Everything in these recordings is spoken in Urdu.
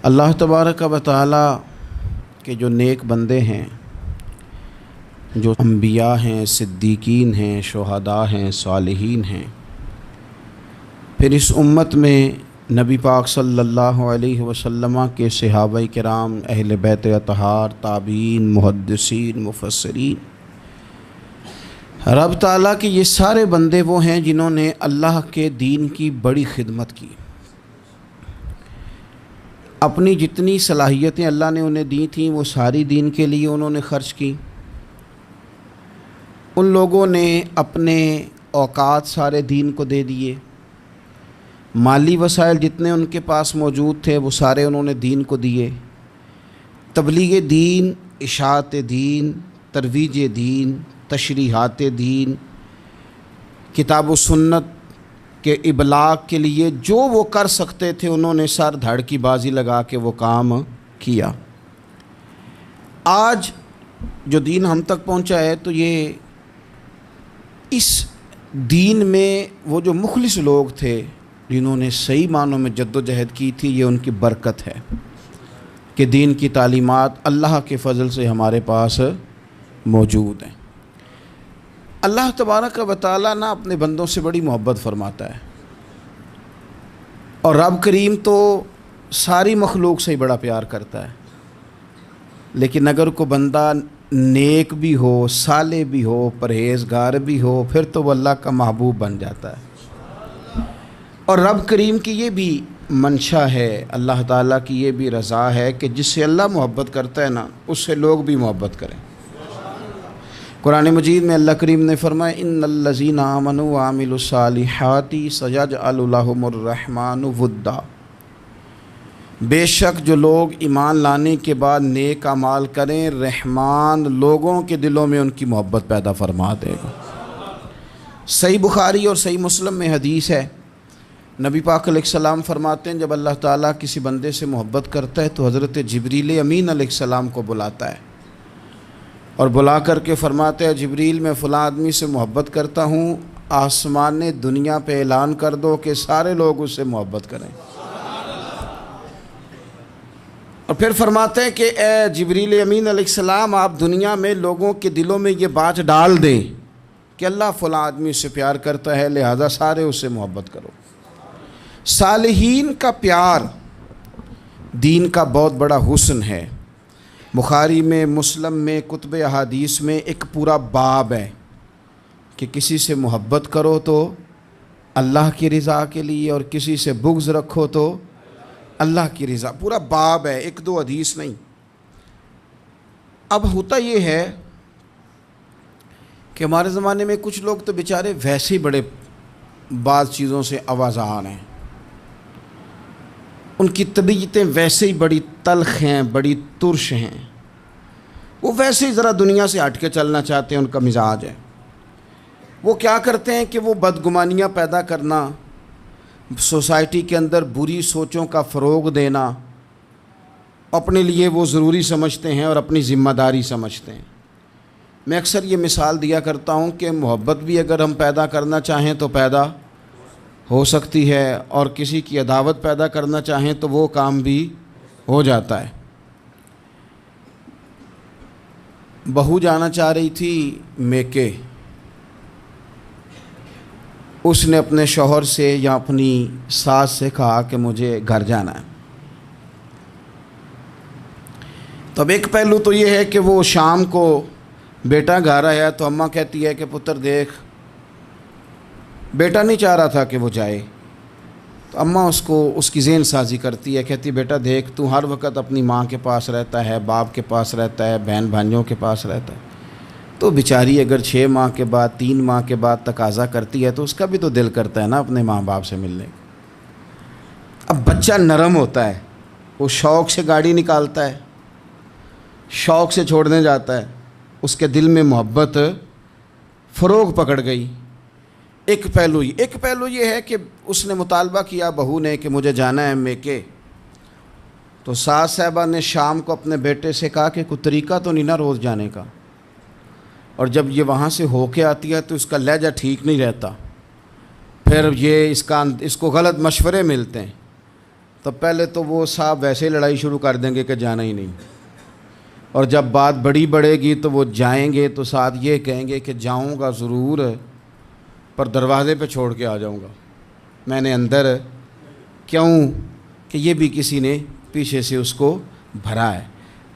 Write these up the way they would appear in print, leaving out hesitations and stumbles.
اللہ تبارک و تعالی کے جو نیک بندے ہیں، جو انبیاء ہیں، صدیقین ہیں، شہداء ہیں، صالحین ہیں، پھر اس امت میں نبی پاک صلی اللہ علیہ وسلم کے صحابہ کرام، اہل بیت اطہار، تابعین، محدثین، مفسرین، رب تعالیٰ کے یہ سارے بندے وہ ہیں جنہوں نے اللہ کے دین کی بڑی خدمت کی۔ اپنی جتنی صلاحیتیں اللہ نے انہیں دی تھیں وہ ساری دین کے لیے انہوں نے خرچ کی۔ ان لوگوں نے اپنے اوقات سارے دین کو دے دیے، مالی وسائل جتنے ان کے پاس موجود تھے وہ سارے انہوں نے دین کو دیے۔ تبلیغ دین، اشاعت دین، ترویج دین، تشریحات دین، کتاب و سنت کے ابلاغ کے لیے جو وہ کر سکتے تھے انہوں نے سر دھڑ کی بازی لگا کے وہ کام کیا۔ آج جو دین ہم تک پہنچا ہے تو یہ اس دین میں وہ جو مخلص لوگ تھے جنہوں نے صحیح معنوں میں جد و جہد کی تھی، یہ ان کی برکت ہے کہ دین کی تعلیمات اللہ کے فضل سے ہمارے پاس موجود ہیں۔ اللہ تبارک و تعالیٰ نا اپنے بندوں سے بڑی محبت فرماتا ہے، اور رب کریم تو ساری مخلوق سے ہی بڑا پیار کرتا ہے، لیکن اگر کوئی بندہ نیک بھی ہو، صالح بھی ہو، پرہیزگار بھی ہو، پھر تو وہ اللہ کا محبوب بن جاتا ہے۔ اور رب کریم کی یہ بھی منشا ہے، اللہ تعالیٰ کی یہ بھی رضا ہے کہ جس سے اللہ محبت کرتا ہے نا اس سے لوگ بھی محبت کریں۔ قرآن مجید میں اللہ کریم نے فرمایا ان الذین آمنوا وعملوا الصالحات سیجعل لهم الرحمن ودا، بے شک جو لوگ ایمان لانے کے بعد نیک اعمال کریں، رحمان لوگوں کے دلوں میں ان کی محبت پیدا فرما دے گا۔ صحیح بخاری اور صحیح مسلم میں حدیث ہے، نبی پاک علیہ السلام فرماتے ہیں جب اللہ تعالیٰ کسی بندے سے محبت کرتا ہے تو حضرت جبریل امین علیہ السلام کو بلاتا ہے اور بلا کر کے فرماتے ہیں جبریل میں فلاں آدمی سے محبت کرتا ہوں، آسمان دنیا پہ اعلان کر دو کہ سارے لوگ اس سے محبت کریں۔ اور پھر فرماتے ہیں کہ اے جبریل امین علیہ السلام آپ دنیا میں لوگوں کے دلوں میں یہ بات ڈال دیں کہ اللہ فلاں آدمی سے پیار کرتا ہے لہذا سارے اس سے محبت کرو۔ صالحین کا پیار دین کا بہت بڑا حسن ہے۔ بخاری میں، مسلم میں، کتب احادیث میں ایک پورا باب ہے کہ کسی سے محبت کرو تو اللہ کی رضا کے لیے، اور کسی سے بغض رکھو تو اللہ کی رضا، پورا باب ہے، ایک دو حدیث نہیں۔ اب ہوتا یہ ہے کہ ہمارے زمانے میں کچھ لوگ تو بیچارے ویسے ہی بڑے بعض چیزوں سے آوازان ہیں، ان کی طبیعتیں ویسے ہی بڑی تلخ ہیں، بڑی ترش ہیں، وہ ویسے ہی ذرا دنیا سے ہٹ کے چلنا چاہتے ہیں، ان کا مزاج ہے۔ وہ کیا کرتے ہیں کہ وہ بدگمانیاں پیدا کرنا، سوسائٹی کے اندر بری سوچوں کا فروغ دینا اپنے لیے وہ ضروری سمجھتے ہیں اور اپنی ذمہ داری سمجھتے ہیں۔ میں اکثر یہ مثال دیا کرتا ہوں کہ محبت بھی اگر ہم پیدا کرنا چاہیں تو پیدا ہو سکتی ہے، اور کسی کی عداوت پیدا کرنا چاہیں تو وہ کام بھی ہو جاتا ہے۔ بہو جانا چاہ رہی تھی میکے، اس نے اپنے شوہر سے یا اپنی ساس سے کہا کہ مجھے گھر جانا ہے۔ تو اب ایک پہلو تو یہ ہے کہ وہ شام کو بیٹا گھر آیا تو اماں کہتی ہے کہ پتر دیکھ، بیٹا نہیں چاہ رہا تھا کہ وہ جائے، تو اماں اس کی ذہن سازی کرتی ہے، کہتی بیٹا دیکھ تو ہر وقت اپنی ماں کے پاس رہتا ہے، باپ کے پاس رہتا ہے، بہن بھائیوں کے پاس رہتا ہے، تو بیچاری اگر 6 ماہ کے بعد 3 ماہ کے بعد تقاضا کرتی ہے تو اس کا بھی تو دل کرتا ہے نا اپنے ماں باپ سے ملنے کا۔ اب بچہ نرم ہوتا ہے، وہ شوق سے گاڑی نکالتا ہے، شوق سے چھوڑنے جاتا ہے، اس کے دل میں محبت فروغ پکڑ گئی۔ ایک پہلو یہ ہے کہ اس نے مطالبہ کیا بہو نے کہ مجھے جانا ہے میکے، تو ساس صاحبہ نے شام کو اپنے بیٹے سے کہا کہ کوئی طریقہ تو نہیں نا روز جانے کا، اور جب یہ وہاں سے ہو کے آتی ہے تو اس کا لہجہ ٹھیک نہیں رہتا، پھر یہ اس کو غلط مشورے ملتے ہیں، تو پہلے تو وہ صاحب ویسے لڑائی شروع کر دیں گے کہ جانا ہی نہیں، اور جب بات بڑی بڑھے گی تو وہ جائیں گے تو ساتھ یہ کہیں گے کہ جاؤں گا ضرور پر دروازے پہ چھوڑ کے آ جاؤں گا، میں نے اندر کیوں کہ یہ بھی کسی نے پیچھے سے اس کو بھرا ہے۔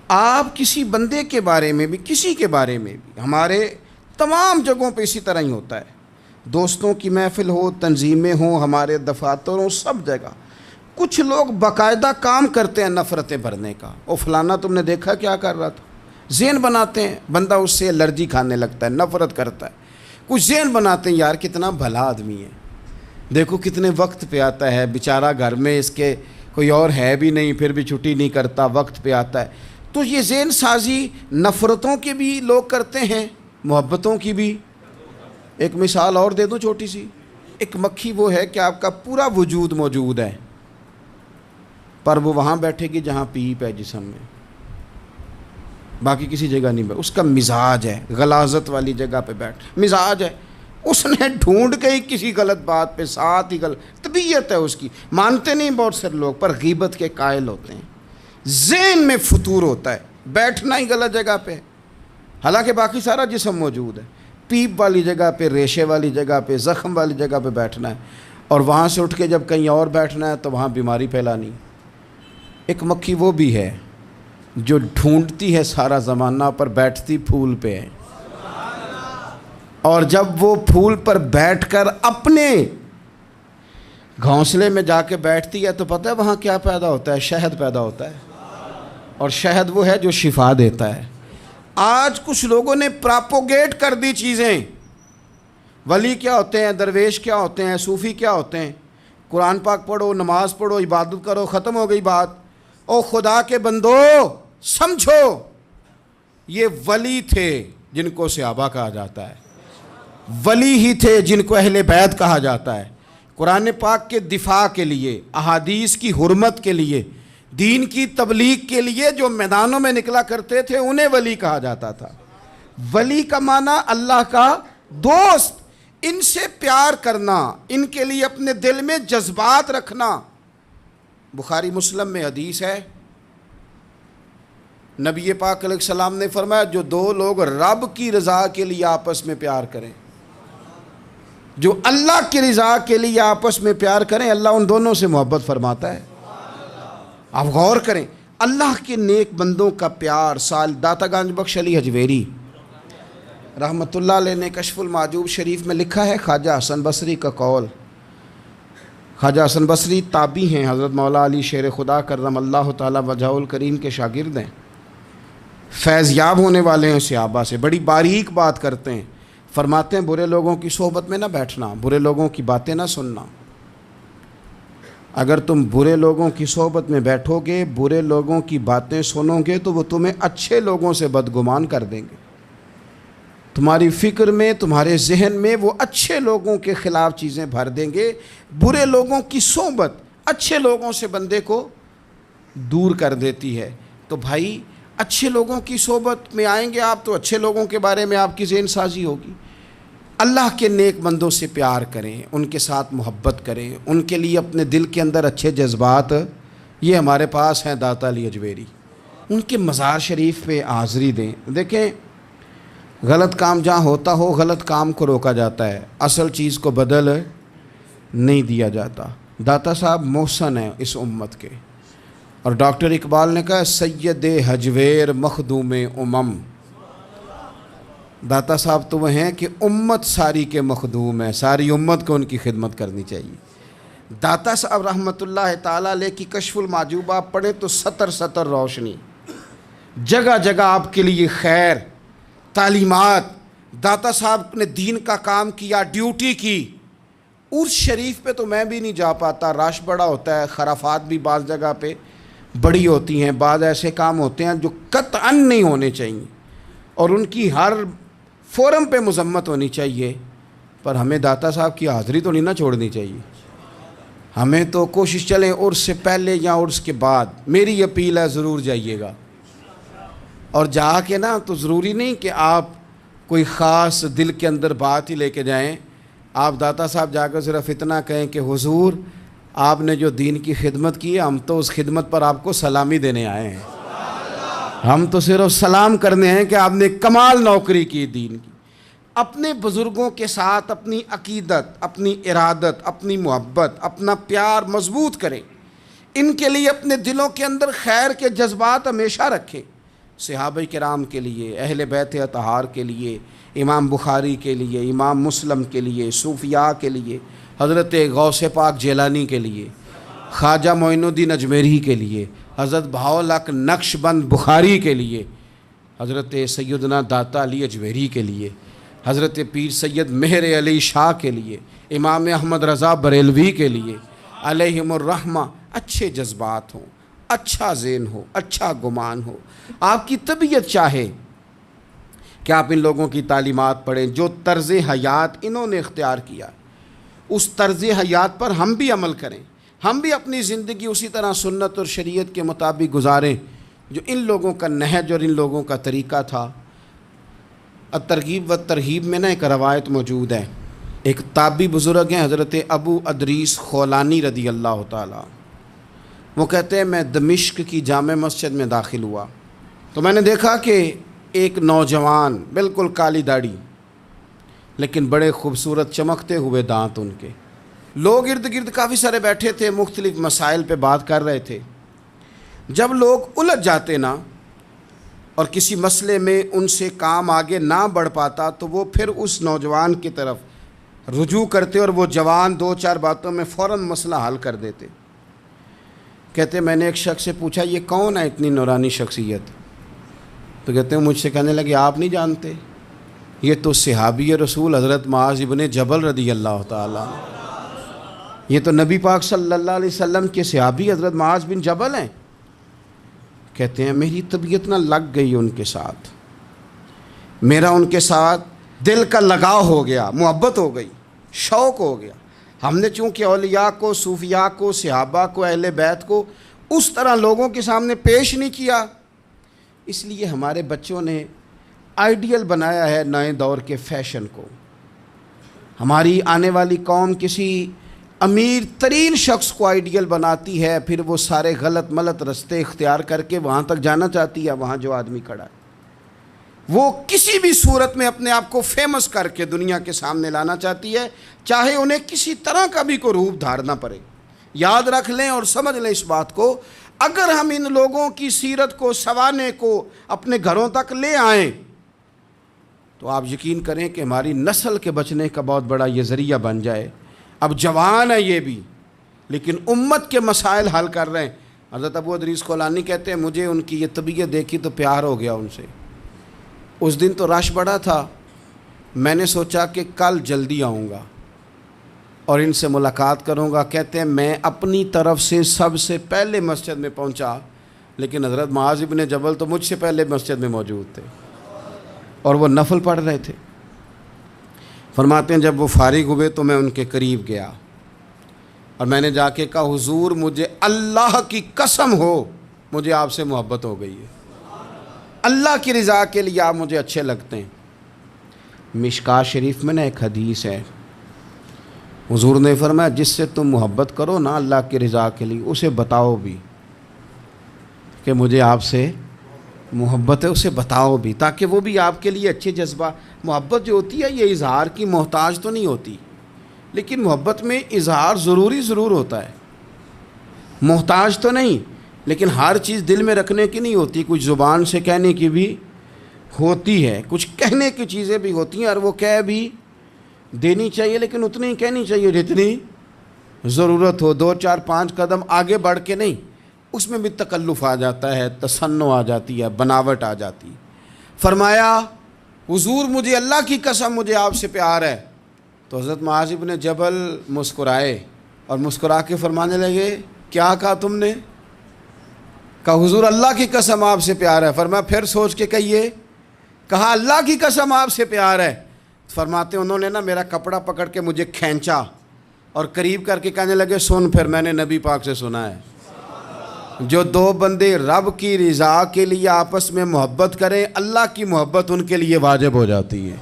آپ کسی بندے کے بارے میں بھی، کسی کے بارے میں بھی، ہمارے تمام جگہوں پہ اسی طرح ہی ہوتا ہے، دوستوں کی محفل ہو، تنظیمیں ہوں، ہمارے دفاتر ہوں، سب جگہ کچھ لوگ باقاعدہ کام کرتے ہیں نفرتیں بھرنے کا۔ او فلانا تم نے دیکھا کیا کر رہا تھا، ذہن بناتے ہیں، بندہ اس سے الرجی کھانے لگتا ہے، نفرت کرتا ہے، کچھ ذہن بناتے ہیں یار کتنا بھلا آدمی ہے، دیکھو کتنے وقت پہ آتا ہے بیچارہ، گھر میں اس کے کوئی اور ہے بھی نہیں پھر بھی چھٹی نہیں کرتا، وقت پہ آتا ہے۔ تو یہ ذہن سازی نفرتوں کے بھی لوگ کرتے ہیں، محبتوں کی بھی۔ ایک مثال اور دے دوں چھوٹی سی، ایک مکھی وہ ہے کہ آپ کا پورا وجود موجود ہے پر وہ وہاں بیٹھے گی جہاں پیپ ہے جسم میں، باقی کسی جگہ نہیں بیٹھ، اس کا مزاج ہے غلاظت والی جگہ پہ بیٹھ، مزاج ہے، اس نے ڈھونڈ گئی کسی غلط بات پہ، ساتھ ہی غلط طبیعت ہے اس کی، مانتے نہیں بہت سے لوگ پر غیبت کے قائل ہوتے ہیں، ذہن میں فطور ہوتا ہے، بیٹھنا ہی غلط جگہ پہ، حالانکہ باقی سارا جسم موجود ہے، پیپ والی جگہ پہ، ریشے والی جگہ پہ، زخم والی جگہ پہ بیٹھنا ہے، اور وہاں سے اٹھ کے جب کہیں اور بیٹھنا ہے تو وہاں بیماری پھیلانی۔ ایک مکھی وہ بھی ہے جو ڈھونڈتی ہے سارا زمانہ پر بیٹھتی پھول پہ ہے، اور جب وہ پھول پر بیٹھ کر اپنے گھونسلے میں جا کے بیٹھتی ہے تو پتہ ہے وہاں کیا پیدا ہوتا ہے؟ شہد پیدا ہوتا ہے، اور شہد وہ ہے جو شفا دیتا ہے۔ آج کچھ لوگوں نے پراپوگیٹ کر دی چیزیں، ولی کیا ہوتے ہیں، درویش کیا ہوتے ہیں، صوفی کیا ہوتے ہیں، قرآن پاک پڑھو، نماز پڑھو، عبادت کرو، ختم ہو گئی بات۔ او خدا کے بندو سمجھو، یہ ولی تھے جن کو صحابہ کہا جاتا ہے، ولی ہی تھے جن کو اہل بیت کہا جاتا ہے، قرآن پاک کے دفاع کے لیے، احادیث کی حرمت کے لیے، دین کی تبلیغ کے لیے جو میدانوں میں نکلا کرتے تھے انہیں ولی کہا جاتا تھا۔ ولی کا معنی اللہ کا دوست، ان سے پیار کرنا، ان کے لیے اپنے دل میں جذبات رکھنا۔ بخاری مسلم میں حدیث ہے، نبی پاک علیہ السلام نے فرمایا جو دو لوگ رب کی رضا کے لیے آپس میں پیار کریں، جو اللہ کی رضا کے لیے آپس میں پیار کریں، اللہ ان دونوں سے محبت فرماتا ہے۔ آپ غور کریں، اللہ کے نیک بندوں کا پیار۔ سال داتا گنج بخش علی حجویری رحمۃ اللہ علیہ نے کشف المعجوب شریف میں لکھا ہے، خواجہ حسن بصری کا قول۔ خواجہ حسن بصری تابعی ہیں، حضرت مولا علی شیر خدا کرم اللہ تعالی وجہہ الکریم کے شاگرد ہیں، فیض یاب ہونے والے ہیں صحابہ سے، بڑی باریک بات کرتے ہیں، فرماتے ہیں برے لوگوں کی صحبت میں نہ بیٹھنا، برے لوگوں کی باتیں نہ سننا۔ اگر تم برے لوگوں کی صحبت میں بیٹھو گے، برے لوگوں کی باتیں سنو گے تو وہ تمہیں اچھے لوگوں سے بدگمان کر دیں گے، تمہاری فکر میں، تمہارے ذہن میں وہ اچھے لوگوں کے خلاف چیزیں بھر دیں گے۔ برے لوگوں کی صحبت اچھے لوگوں سے بندے کو دور کر دیتی ہے۔ تو بھائی اچھے لوگوں کی صحبت میں آئیں گے آپ تو اچھے لوگوں کے بارے میں آپ کی ذہن سازی ہوگی۔ اللہ کے نیک بندوں سے پیار کریں، ان کے ساتھ محبت کریں، ان کے لیے اپنے دل کے اندر اچھے جذبات، یہ ہمارے پاس ہیں داتا علی حجویری، ان کے مزار شریف پہ حاضری دیں۔ دیکھیں غلط کام جہاں ہوتا ہو غلط کام کو روکا جاتا ہے، اصل چیز کو بدل نہیں دیا جاتا۔ داتا صاحب محسن ہیں اس امت کے، اور ڈاکٹر اقبال نے کہا سید حجویر مخدوم امم، داتا صاحب تو وہ ہیں کہ امت ساری کے مخدوم ہیں، ساری امت کو ان کی خدمت کرنی چاہیے۔ داتا صاحب رحمۃ اللہ تعالیٰ علیہ کی کشف المعجوب آپ پڑھیں تو سطر سطر روشنی، جگہ جگہ آپ کے لیے خیر، تعلیمات۔ داتا صاحب نے دین کا کام کیا، ڈیوٹی کی۔ عرس شریف پہ تو میں بھی نہیں جا پاتا، رش بڑا ہوتا ہے، خرافات بھی بعض جگہ پہ بڑی ہوتی ہیں، بعض ایسے کام ہوتے ہیں جو قطعاً نہیں ہونے چاہیے اور ان کی ہر فورم پہ مذمت ہونی چاہیے، پر ہمیں داتا صاحب کی حاضری تو نہیں نہ چھوڑنی چاہیے۔ ہمیں تو کوشش چلیں عرس سے پہلے یا عرس کے بعد، میری اپیل ہے ضرور جائیے گا، اور جا کے نا تو ضروری نہیں کہ آپ کوئی خاص دل کے اندر بات ہی لے کے جائیں، آپ داتا صاحب جا کر صرف اتنا کہیں کہ حضور آپ نے جو دین کی خدمت کی ہے، ہم تو اس خدمت پر آپ کو سلامی دینے آئے ہیں۔ ہم تو صرف سلام کرنے ہیں کہ آپ نے کمال نوکری کی دین کی۔ اپنے بزرگوں کے ساتھ اپنی عقیدت، اپنی ارادت، اپنی محبت، اپنا پیار مضبوط کریں، ان کے لیے اپنے دلوں کے اندر خیر کے جذبات ہمیشہ رکھیں۔ صحابہ کرام کے لیے، اہل بیت اطہار کے لیے، امام بخاری کے لیے، امام مسلم کے لیے، صوفیاء کے لیے، حضرت غوث پاک جیلانی کے لیے، خواجہ معین الدین اجمیری کے لیے، حضرت بہاؤالحق نقش بند بخاری کے لیے، حضرت سیدنا داتا علی اجمیری کے لیے، حضرت پیر سید مہر علی شاہ کے لیے، امام احمد رضا بریلوی کے لیے، علیہم الرحمہ۔ اچھے جذبات ہوں، اچھا ذہن ہو، اچھا گمان ہو، آپ کی طبیعت چاہے کہ آپ ان لوگوں کی تعلیمات پڑھیں، جو طرز حیات انہوں نے اختیار کیا، اس طرز حیات پر ہم بھی عمل کریں، ہم بھی اپنی زندگی اسی طرح سنت اور شریعت کے مطابق گزاریں جو ان لوگوں کا نہج اور ان لوگوں کا طریقہ تھا۔ الترغیب و ترہیب میں ایک روایت موجود ہے، ایک تابعی بزرگ ہیں حضرت ابو ادریس خولانی رضی اللہ تعالیٰ، وہ کہتے ہیں میں دمشق کی جامع مسجد میں داخل ہوا تو میں نے دیکھا کہ ایک نوجوان، بالکل کالی داڑھی لیکن بڑے خوبصورت چمکتے ہوئے دانت ان کے، لوگ ارد گرد کافی سارے بیٹھے تھے، مختلف مسائل پہ بات کر رہے تھے۔ جب لوگ الجھ جاتے نا اور کسی مسئلے میں ان سے کام آگے نہ بڑھ پاتا تو وہ پھر اس نوجوان کی طرف رجوع کرتے اور وہ جوان دو چار باتوں میں فوراً مسئلہ حل کر دیتے۔ کہتے میں نے ایک شخص سے پوچھا یہ کون ہے اتنی نورانی شخصیت؟ تو کہتے ہیں مجھ سے کہنے لگے آپ نہیں جانتے، یہ تو صحابی رسول حضرت معاذ ابن جبل رضی اللہ تعالیٰ، یہ تو نبی پاک صلی اللہ علیہ وسلم کے صحابی حضرت معاذ بن جبل ہیں۔ کہتے ہیں میری طبیعت نہ لگ گئی ان کے ساتھ، میرا ان کے ساتھ دل کا لگاؤ ہو گیا، محبت ہو گئی، شوق ہو گیا۔ ہم نے چونکہ اولیاء کو، صوفیاء کو، صحابہ کو، اہل بیت کو اس طرح لوگوں کے سامنے پیش نہیں کیا، اس لیے ہمارے بچوں نے آئیڈیل بنایا ہے نئے دور کے فیشن کو۔ ہماری آنے والی قوم کسی امیر ترین شخص کو آئیڈیل بناتی ہے، پھر وہ سارے غلط ملت رستے اختیار کر کے وہاں تک جانا چاہتی ہے، وہاں جو آدمی کھڑا ہے وہ کسی بھی صورت میں اپنے آپ کو فیمس کر کے دنیا کے سامنے لانا چاہتی ہے، چاہے انہیں کسی طرح کا بھی کوئی روپ دھارنا پڑے۔ یاد رکھ لیں اور سمجھ لیں اس بات کو، اگر ہم ان لوگوں کی سیرت کو، سوانے کو اپنے گھروں تک لے آئیں تو آپ یقین کریں کہ ہماری نسل کے بچنے کا بہت بڑا یہ ذریعہ بن جائے۔ اب جوان ہے یہ بھی، لیکن امت کے مسائل حل کر رہے ہیں۔ حضرت ابو ادریس خولانی کہتے ہیں مجھے ان کی یہ طبیعت دیکھی تو پیار ہو گیا ان سے۔ اس دن تو رش بڑا تھا، میں نے سوچا کہ کل جلدی آؤں گا اور ان سے ملاقات کروں گا۔ کہتے ہیں میں اپنی طرف سے سب سے پہلے مسجد میں پہنچا، لیکن حضرت معاذ ابن جبل تو مجھ سے پہلے مسجد میں موجود تھے اور وہ نفل پڑھ رہے تھے۔ فرماتے ہیں جب وہ فارغ ہوئے تو میں ان کے قریب گیا اور میں نے جا کے کہا حضور مجھے اللہ کی قسم ہو مجھے آپ سے محبت ہو گئی ہے، اللہ کی رضا کے لیے آپ مجھے اچھے لگتے ہیں۔ مشکاہ شریف میں ایک حدیث ہے، حضور نے فرمایا جس سے تم محبت کرو نا اللہ کی رضا کے لیے، اسے بتاؤ بھی کہ مجھے آپ سے محبت ہے، اسے بتاؤ بھی، تاکہ وہ بھی آپ کے لیے اچھے جذبہ۔ محبت جو ہوتی ہے یہ اظہار کی محتاج تو نہیں ہوتی، لیکن محبت میں اظہار ضرور ہوتا ہے، محتاج تو نہیں، لیکن ہر چیز دل میں رکھنے کی نہیں ہوتی، کچھ زبان سے کہنے کی بھی ہوتی ہے، کچھ کہنے کی چیزیں بھی ہوتی ہیں اور وہ کہہ بھی دینی چاہیے، لیکن اتنی ہی کہنی چاہیے جتنی ضرورت ہو، 2 4 5 قدم آگے بڑھ کے نہیں۔ اس میں بھی تکلف آ جاتا ہے، تصنع آ جاتی ہے، بناوٹ آ جاتی ہے۔ فرمایا حضور مجھے اللہ کی قسم مجھے آپ سے پیار ہے۔ تو حضرت معاذ بن جبل مسکرائے اور مسکرا کے فرمانے لگے کیا کہا تم نے؟ کہا حضور اللہ کی قسم آپ سے پیار ہے۔ فرمایا پھر سوچ کے کہیے۔ کہا اللہ کی قسم آپ سے پیار ہے۔ فرماتے انہوں نے نا میرا کپڑا پکڑ کے مجھے کھینچا اور قریب کر کے کہنے لگے سن پھر میں نے نبی پاک سے سنا ہے جو 2 بندے رب کی رضا کے لیے آپس میں محبت کریں اللہ کی محبت ان کے لیے واجب ہو جاتی ہے،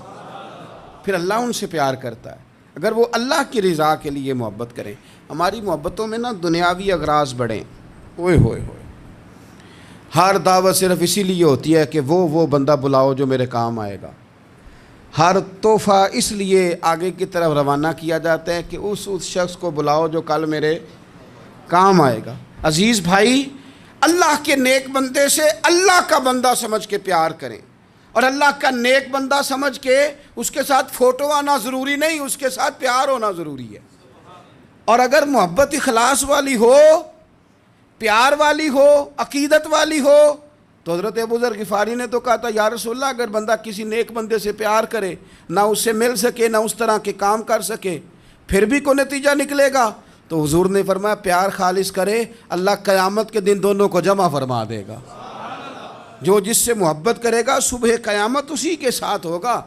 پھر اللہ ان سے پیار کرتا ہے۔ اگر وہ اللہ کی رضا کے لیے محبت کریں. ہماری محبتوں میں نا دنیاوی اغراض بڑھیں. اوئے ہوئے ہوئے، ہر دعوت صرف اسی لیے ہوتی ہے کہ وہ بندہ بلاؤ جو میرے کام آئے گا. ہر تحفہ اس لیے آگے کی طرف روانہ کیا جاتا ہے کہ اس شخص کو بلاؤ جو کل میرے کام آئے گا. عزیز بھائی، اللہ کے نیک بندے سے اللہ کا بندہ سمجھ کے پیار کریں، اور اللہ کا نیک بندہ سمجھ کے اس کے ساتھ فوٹو آنا ضروری نہیں، اس کے ساتھ پیار ہونا ضروری ہے. اور اگر محبت اخلاص والی ہو، پیار والی ہو، عقیدت والی ہو، تو حضرت ابو ذر غفاری نے تو کہا تھا یا رسول اللہ اگر بندہ کسی نیک بندے سے پیار کرے، نہ اس سے مل سکے، نہ اس طرح کے کام کر سکے، پھر بھی کوئی نتیجہ نکلے گا، تو حضور نے فرمایا پیار خالص کرے، اللہ قیامت کے دن دونوں کو جمع فرما دے گا. جو جس سے محبت کرے گا صبح قیامت اسی کے ساتھ ہوگا.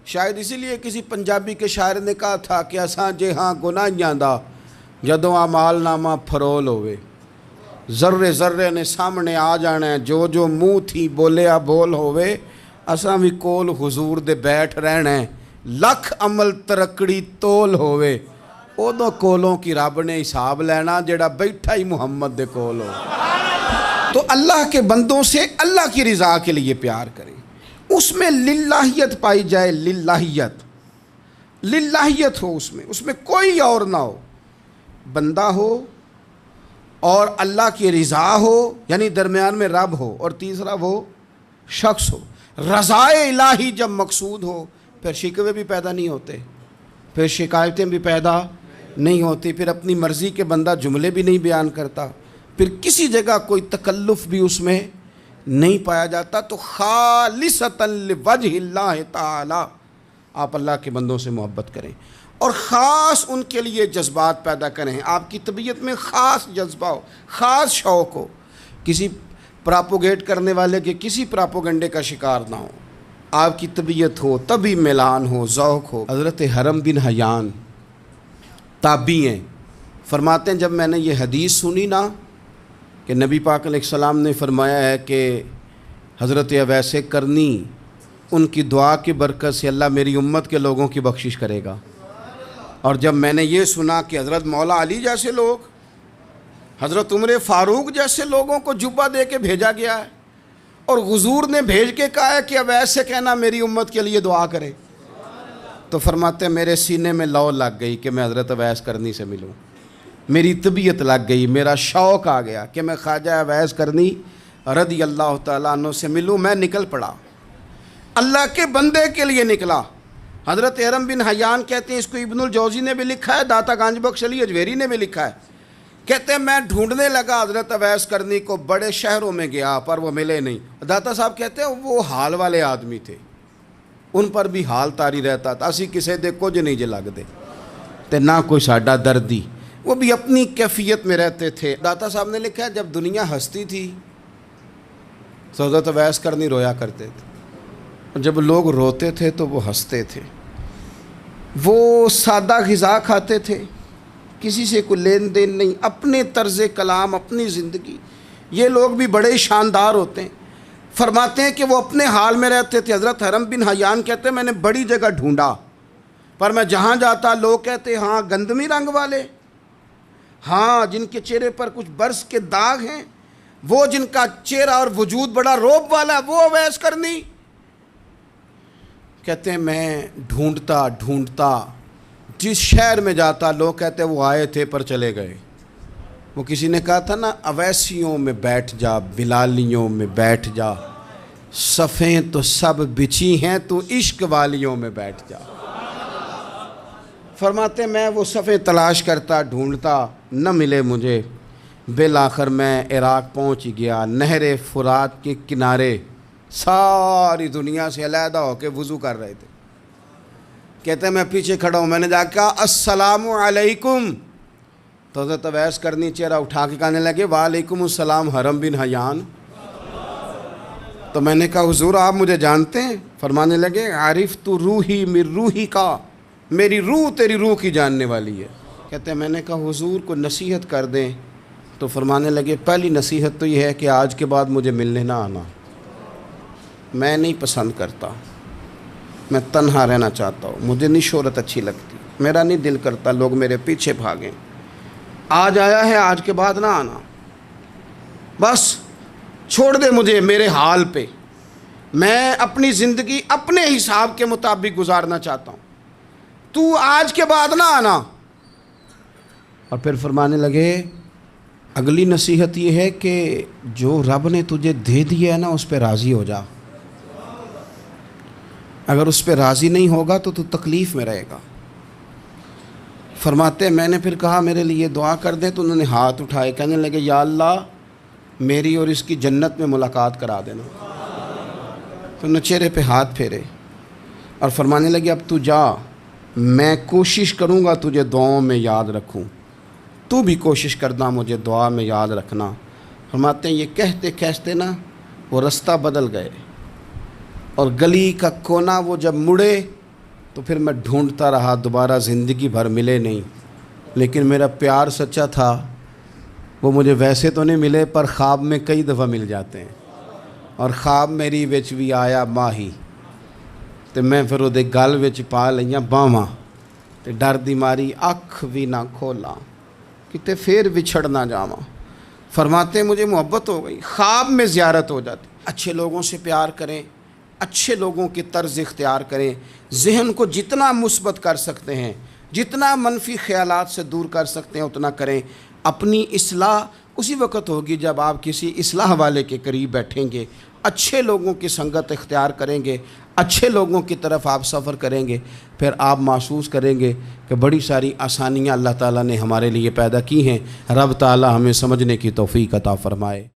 شاید اسی لیے کسی پنجابی کے شاعر نے کہا تھا کہ اساں جے ہاں گناہیاں دا جدوں اعمال نامہ پھرول ہوئے، ذرے ذرے نے سامنے آ جانا ہے، جو منہ تھی بولیا بول ہوئے، اساں بھی کول حضور دے بیٹھ رہنا ہے، لکھ عمل ترکڑی تول ہوئے، ادوں کولوں کی رب نے حساب لینا جڑا بیٹھا ہی محمد دے کول ہو. تو اللہ کے بندوں سے اللہ کی رضا کے لیے پیار کریں، اس میں للہیت پائی جائے. للہیت ہو، اس میں کوئی اور نہ ہو، بندہ ہو اور اللہ کی رضا ہو، یعنی درمیان میں رب ہو، اور تیسرا وہ شخص ہو. رضا الہی جب مقصود ہو پھر شکوے بھی پیدا نہیں ہوتے، پھر شکایتیں بھی پیدا نہیں ہوتی، پھر اپنی مرضی کے بندہ جملے بھی نہیں بیان کرتا، پھر کسی جگہ کوئی تکلف بھی اس میں نہیں پایا جاتا. تو خالصۃ لوجہ اللہ تعالی آپ اللہ کے بندوں سے محبت کریں، اور خاص ان کے لیے جذبات پیدا کریں. آپ کی طبیعت میں خاص جذبہ ہو، خاص شوق ہو، کسی پراپوگیٹ کرنے والے کے کسی پراپوگنڈے کا شکار نہ ہو. آپ کی طبیعت ہو، طبی میلان ہو، ذوق ہو. حضرت حرم بن حیان تابعی ہیں، فرماتے ہیں جب میں نے یہ حدیث سنی نا کہ نبی پاک علیہ السلام نے فرمایا ہے کہ حضرت اویس کرنی ان کی دعا کی برکت سے اللہ میری امت کے لوگوں کی بخشش کرے گا. اور جب میں نے یہ سنا کہ حضرت مولا علی جیسے لوگ، حضرت عمر فاروق جیسے لوگوں کو جبہ دے کے بھیجا گیا ہے، اور حضور نے بھیج کے کہا ہے کہ اویس سے کہنا میری امت کے لیے دعا کرے، تو فرماتے ہیں میرے سینے میں لو لگ گئی کہ میں حضرت اویس کرنی سے ملوں. میری طبیعت لگ گئی، میرا شوق آ گیا کہ میں خواجہ اویس کرنی رضی اللہ تعالیٰ عنہ سے ملوں. میں نکل پڑا، اللہ کے بندے کے لیے نکلا. حضرت حرم بن حیان کہتے ہیں، اس کو ابن الجوزی نے بھی لکھا ہے، داتا گنج بخش علی اجویری نے بھی لکھا ہے، کہتے ہیں میں ڈھونڈنے لگا حضرت اویس کرنی کو، بڑے شہروں میں گیا پر وہ ملے نہیں. داتا صاحب کہتے ہیں وہ حال والے آدمی تھے، ان پر بھی حال تاری رہتا تھا، اسی کسے دے کچھ نہیں جے لگتے تے نہ کوئی ساڈا دردی، وہ بھی اپنی کیفیت میں رہتے تھے. داتا صاحب نے لکھا ہے جب دنیا ہستی تھی تو حضرت اویس کرنی رویا کرتے تھے، اور جب لوگ روتے تھے تو وہ ہنستے تھے. وہ سادہ غذا کھاتے تھے، کسی سے کوئی لین دین نہیں، اپنے طرز کلام، اپنی زندگی. یہ لوگ بھی بڑے شاندار ہوتے ہیں. فرماتے ہیں کہ وہ اپنے حال میں رہتے تھے. حضرت حرم بن حیان کہتے ہیں میں نے بڑی جگہ ڈھونڈا، پر میں جہاں جاتا لوگ کہتے ہاں گندمی رنگ والے، ہاں جن کے چہرے پر کچھ برس کے داغ ہیں، وہ جن کا چہرہ اور وجود بڑا روب والا ہے، وہ اویس کرنی. کہتے ہیں میں ڈھونڈتا جس شہر میں جاتا لوگ کہتے وہ آئے تھے پر چلے گئے. وہ کسی نے کہا تھا نا اویسیوں میں بیٹھ جا، بلالیوں میں بیٹھ جا، صفیں تو سب بچھی ہیں تو عشق والیوں میں بیٹھ جا. فرماتے میں وہ صفیں تلاش کرتا ڈھونڈتا، نہ ملے مجھے. بالآخر میں عراق پہنچ گیا، نہر فرات کے کنارے ساری دنیا سے علیحدہ ہو کے وضو کر رہے تھے. کہتے ہیں میں پیچھے کھڑا ہوں، میں نے جا کے کہا السلام علیکم، تو حضرت اویس کرنی چہرہ اٹھا کے کہنے لگے وعلیکم السلام حرم بن حیان. تو میں نے کہا حضور آپ مجھے جانتے ہیں؟ فرمانے لگے عارف تو روحی من روحی کا، میری روح تیری روح کی جاننے والی ہے. کہتے ہیں میں نے کہا حضور کو نصیحت کر دیں. تو فرمانے لگے پہلی نصیحت تو یہ ہے کہ آج کے بعد مجھے ملنے نہ آنا، میں نہیں پسند کرتا، میں تنہا رہنا چاہتا ہوں، مجھے نہیں شہرت اچھی لگتی، میرا نہیں دل کرتا لوگ میرے پیچھے بھاگیں، آج آیا ہے آج کے بعد نہ آنا، بس چھوڑ دے مجھے میرے حال پہ، میں اپنی زندگی اپنے حساب کے مطابق گزارنا چاہتا ہوں، تو آج کے بعد نہ آنا۔ اور پھر فرمانے لگے اگلی نصیحت یہ ہے کہ جو رب نے تجھے دے دیا ہے نا اس پہ راضی ہو جا، اگر اس پہ راضی نہیں ہوگا تو تکلیف میں رہے گا۔ فرماتے میں نے پھر کہا میرے لیے دعا کر دیں، تو انہوں نے ہاتھ اٹھائے، کہنے لگے یا اللہ میری اور اس کی جنت میں ملاقات کرا دینا۔ تو انہوں نے چہرے پہ ہاتھ پھیرے اور فرمانے لگے اب تو جا، میں کوشش کروں گا تجھے دعاؤں میں یاد رکھوں، تو بھی کوشش کرنا مجھے دعا میں یاد رکھنا۔ فرماتے ہیں یہ کہتے کہتے نا وہ رستہ بدل گئے، اور گلی کا کونا وہ جب مڑے تو پھر میں ڈھونڈتا رہا، دوبارہ زندگی بھر ملے نہیں، لیکن میرا پیار سچا تھا، وہ مجھے ویسے تو نہیں ملے پر خواب میں کئی دفعہ مل جاتے ہیں، اور خواب میری وچ بھی آیا ماہی تے میں پھر وہ گل وچ پا لئیاں باواں تے ڈر دی ماری اکھ بھی نہ کھولا کتے پھر بچھڑ نہ جاواں۔ فرماتے مجھے محبت ہو گئی، خواب میں زیارت ہو جاتی۔ اچھے لوگوں سے پیار کریں، اچھے لوگوں کی طرز اختیار کریں، ذہن کو جتنا مثبت کر سکتے ہیں، جتنا منفی خیالات سے دور کر سکتے ہیں اتنا کریں۔ اپنی اصلاح اسی وقت ہوگی جب آپ کسی اصلاح والے کے قریب بیٹھیں گے، اچھے لوگوں کی سنگت اختیار کریں گے، اچھے لوگوں کی طرف آپ سفر کریں گے، پھر آپ محسوس کریں گے کہ بڑی ساری آسانیاں اللہ تعالیٰ نے ہمارے لیے پیدا کی ہیں۔ رب تعالیٰ ہمیں سمجھنے کی توفیق عطا فرمائے۔